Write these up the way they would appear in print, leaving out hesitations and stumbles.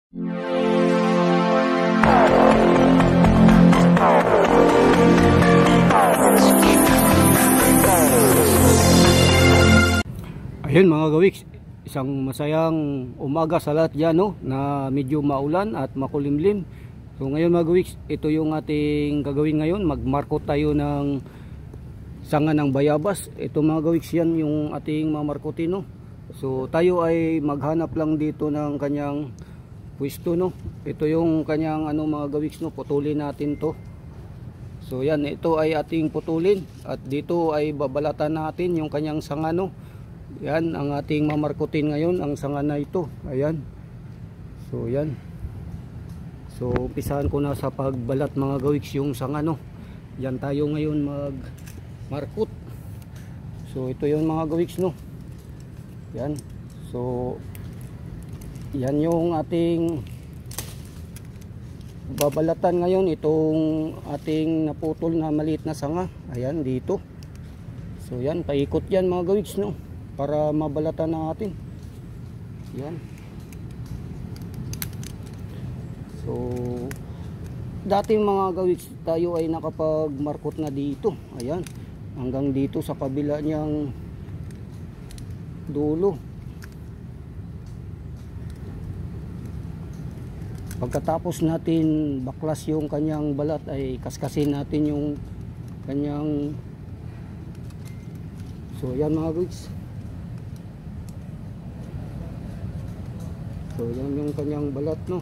Ayun mga gawiks, isang masayang umaga sa lahat dyan, no? Na medyo maulan at makulimlim. So ngayon mga gawiks, ito yung ating gagawin ngayon. Magmarkot tayo ng sanga ng bayabas. Ito mga gawiks, yan yung ating mamarkotin, no? So tayo ay maghanap lang dito ng kanyang pwesto, no? Ito yung kanyang mga gawiks, no? Putulin natin to. So yan, ito ay ating putulin. At dito ay babalatan natin yung kanyang sanga, no? Yan ang ating mamarkutin ngayon, ang sanga na ito. Ayan. So yan. So umpisahan ko na sa pagbalat mga gawiks yung sanga, no. Yan tayo ngayon magmarkut. So ito yung mga gawiks, no. Yan. So yan yung ating babalatan ngayon, itong ating naputol na maliit na sanga. Ayan dito. So yan, paikot yan mga gawiks, no, para mabalatan natin. Yan. So dating mga gawiks, tayo ay nakapagmarkot na dito. Ayan, hanggang dito sa kabila niyang dulo. Pagkatapos natin baklas yung kanyang balat, ay kaskasin natin yung kanyang. So yan mga gawiks. So yan yung kanyang balat, no.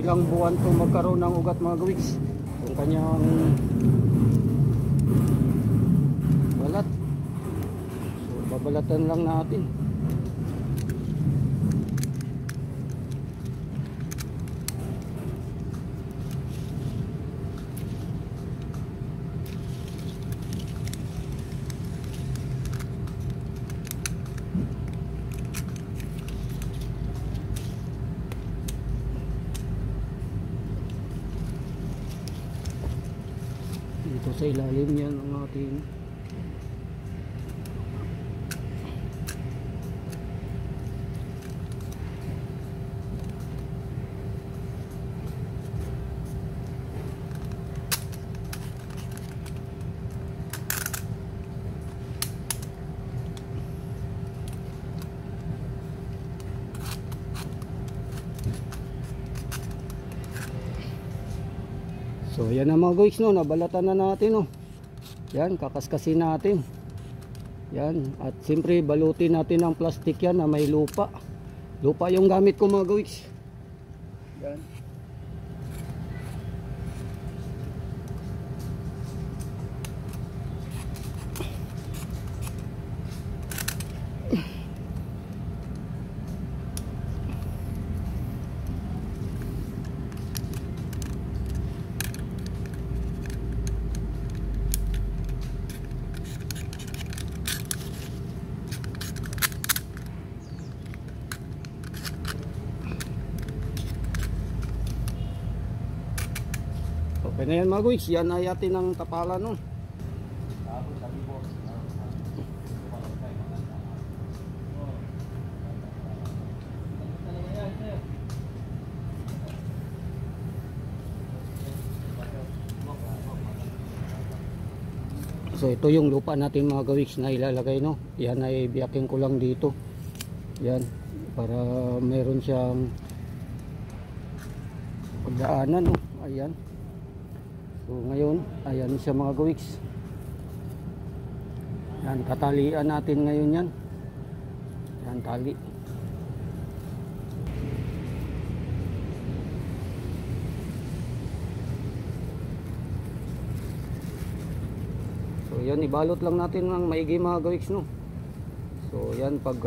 Ilang buwan to magkaroon ng ugat mga gawiks, yung kanyang balat. So babalatan lang natin. Dito sa ilalim yan ang ating so yan ang mga gawiks, no, nabalatan na natin, no. Yan, kakaskasin natin. Yan, at siyempre balutin natin ng plastic yan na may lupa. Lupa yung gamit ko mga gawiks. Yan. Okay na yan mga gawiks, yan ay atin ang tapalan, no. So ito yung lupa natin mga gawiks na ilalagay, no. Yan ay biyakin ko lang dito. Yan, para meron siyang pagdaanan, no. Ayan. So ngayon, ayan siya mga gawiks. Yan, tatalian natin ngayon yan. Yan, tali. So yan, ibalot lang natin ng maigi mga gawiks, no. So yan, pag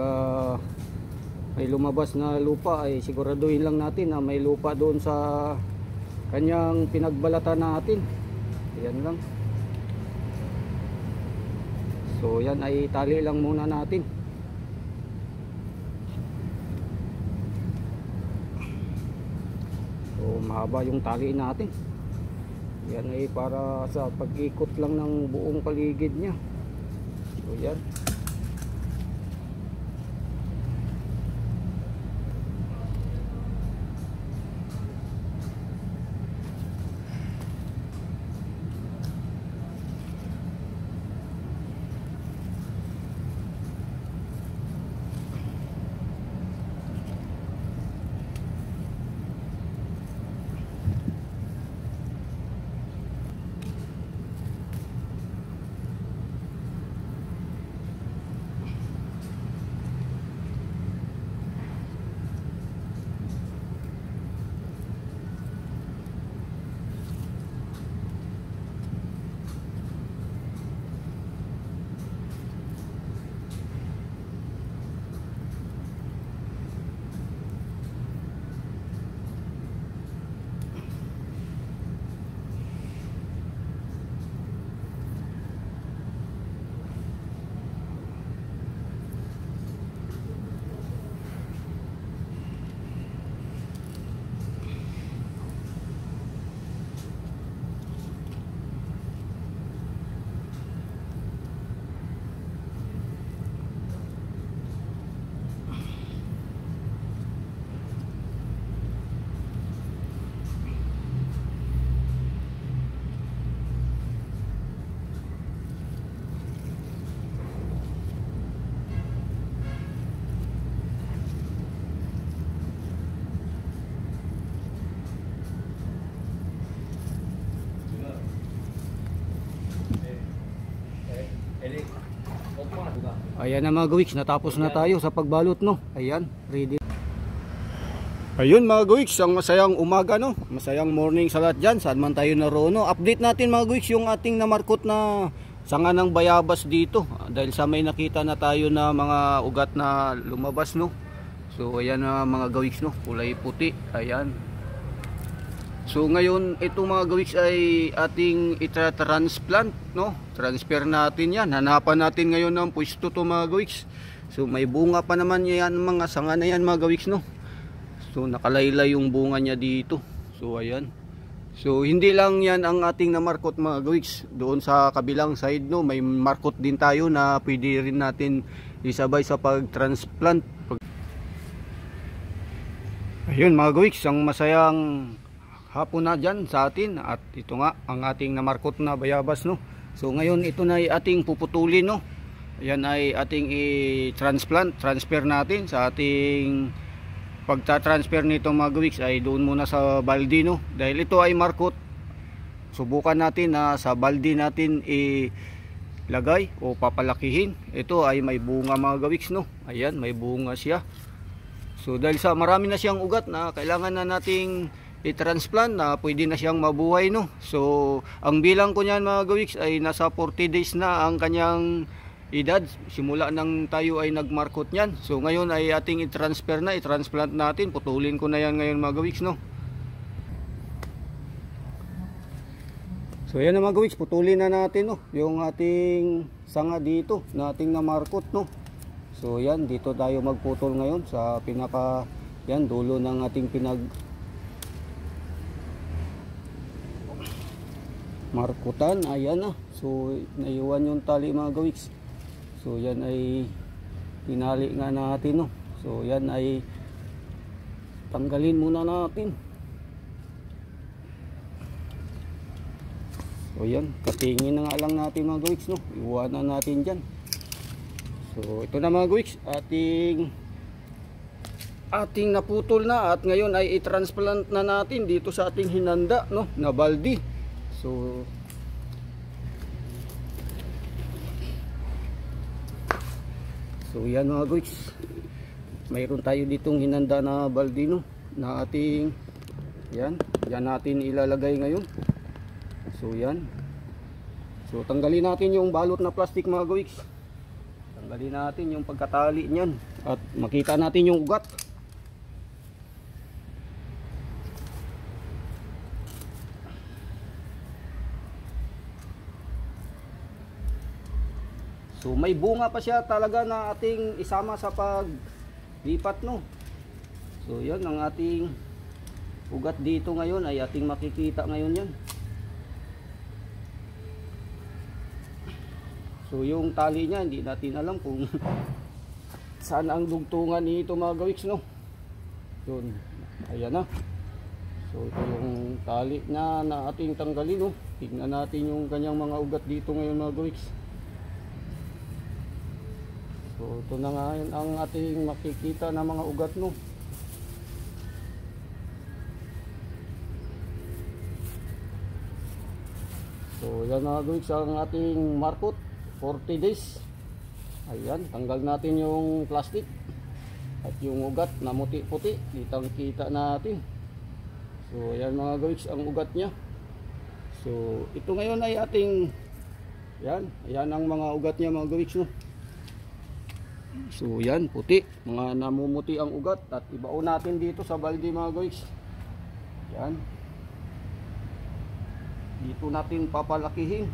may lumabas na lupa ay siguraduhin lang natin na may lupa doon sa kanyang pinagbalatan natin. Yan lang. So yan ay tali lang muna natin. So mahaba yung tali natin. Yan ay para sa pag-ikot lang ng buong paligid niya. So yan. Ayan na mga gawiks, natapos na tayo sa pagbalot, no. Ayan, ready. Ayun mga gawiks, ang masayang umaga, no. Masayang morning sa lahat dyan, saan man tayo naroon, no. Update natin mga gawiks yung ating namarkot na sanga ng bayabas dito. Dahil sa may nakita na tayo na mga ugat na lumabas, no. So ayan na mga gawiks, no, kulay puti. Ayan. So ngayon ito mga gawiks ay ating itra-transplant, no? Transfer natin yan. Hanapan natin ngayon ng pwesto to mga gawiks. So may bunga pa naman yan, mga sanga na yan mga gawiks, no? So nakalaylay yung bunga niya dito. So ayan. So hindi lang yan ang ating namarkot mga gawiks. Doon sa kabilang side, no, may markot din tayo na pwede rin natin isabay sa pag-transplant. Ayun mga gawiks, ang masayang hapon na dyan sa atin, at ito nga ang ating namarkot na bayabas, no. So ngayon ito na ay ating puputulin, no. Yan ay ating transfer natin sa ating pagta-transfer nito mga gawiks ay doon muna sa balde, no. Dahil ito ay markot, subukan natin na sa balde natin ilagay o papalakihin. Ito ay may bunga mga gawiks, no. Ayan, may bunga siya. So dahil sa marami na siyang ugat na kailangan na nating i-transplant na pwede na siyang mabuhay, no. So ang bilang ko niyan mga gawiks ay nasa 40 days na ang kanyang edad simula nang tayo ay nagmarkot niyan. So ngayon ay ating i-transfer na, i-transplant natin. Putulin ko na yan ngayon mga gawiks, no. So yan na mga gawiks, putulin na natin, no, yung ating sanga dito na ating namarkot, no. So yan, dito tayo magputol ngayon sa pinaka yan dulo ng ating markutan. Ayan na. So naiwan yung tali mga gawiks. So yan ay tinali nga natin, no. So yan ay tanggalin muna natin. So yan, katingin na nga lang natin mga gawiks, no. Iwanan natin dyan. So ito na mga gawiks, ating naputol na, at ngayon ay i-transplant na natin dito sa ating hinanda, no, na baldi. So yan mga gawiks, mayroon tayo ditong hinanda na baldi, no, na ating yan natin ilalagay ngayon. So yan, So tanggalin natin yung balot na plastic mga gawiks. Tanggalin natin yung pagkatali niyan at makita natin yung ugat. So may bunga pa siya talaga na ating isama sa paglipat, no. So yan ang ating ugat dito ngayon, ay ating makikita ngayon yan. So yung tali niya hindi natin alam kung saan ang dugtungan nito mga gawiks, no. Yun, ayan na. So ito yung tali na ating tanggalin, no. Tingnan natin yung kanyang mga ugat dito ngayon mga gawiks. So ito na nga yun ang ating makikita na mga ugat, no. So yan mga gawiks ang ating markot 40 days. Ayan, tanggal natin yung plastic at yung ugat na muti-puti, kitang kita natin. So yan mga gawiks ang ugat niya. So ito ngayon ay ating yan ang mga ugat niya mga gawiks, no. So yan, puti, mga namumuti ang ugat at ibaon natin dito sa balde mga guys. Yan. Dito natin papalakihin.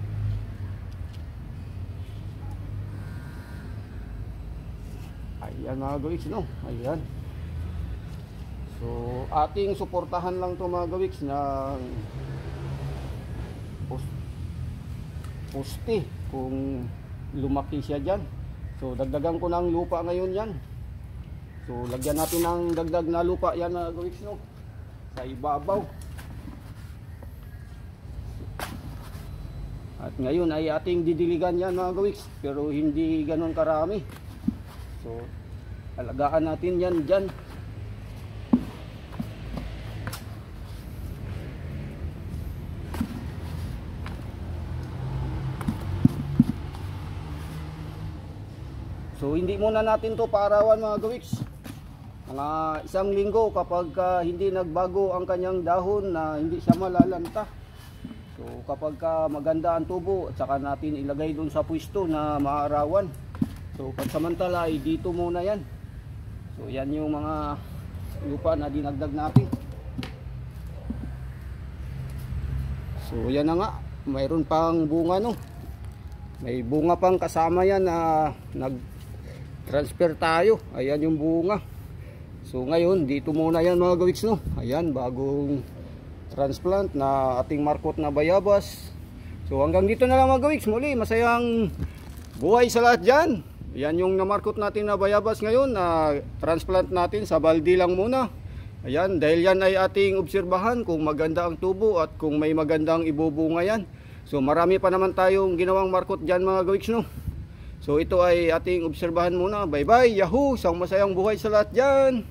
Ayan mga guys, no. Ayan. So ating suportahan lang to mga guys ng poste kung lumaki siya dyan. So dagdagan ko ng lupa ngayon yan. So lagyan natin ng dagdag na lupa yan na guys, no, sa ibabaw. At ngayon ay ating didiligan yan mga gawiks, pero hindi ganon karami. So alagaan natin yan dyan. So hindi muna natin to paarawan mga gawiks. Mga isang linggo kapag hindi nagbago ang kanyang dahon na hindi siya malalanta. So kapag maganda ang tubo, at saka natin ilagay doon sa pwesto na maarawan. So pansamantala ay dito muna yan. So yan yung mga lupa na dinagdag natin. So yan na nga, mayroon pang bunga, no. May bunga pang kasama yan na transfer tayo. Ayan yung bunga. So ngayon dito muna yan mga gawiks, no. Ayan, bagong transplant na ating markot na bayabas. So hanggang dito na lang mga gawiks. Muli, masayang buhay sa lahat dyan. Ayan yung namarkot natin na bayabas ngayon, na transplant natin sa balde lang muna. Ayan, dahil yan ay ating obserbahan kung maganda ang tubo at kung may magandang ibubunga yan. So marami pa naman tayong ginawang markot dyan mga gawiks, no. So ito ay ating obserbahan muna. Bye bye, yahoo! Isang masayang buhay sa lahat dyan.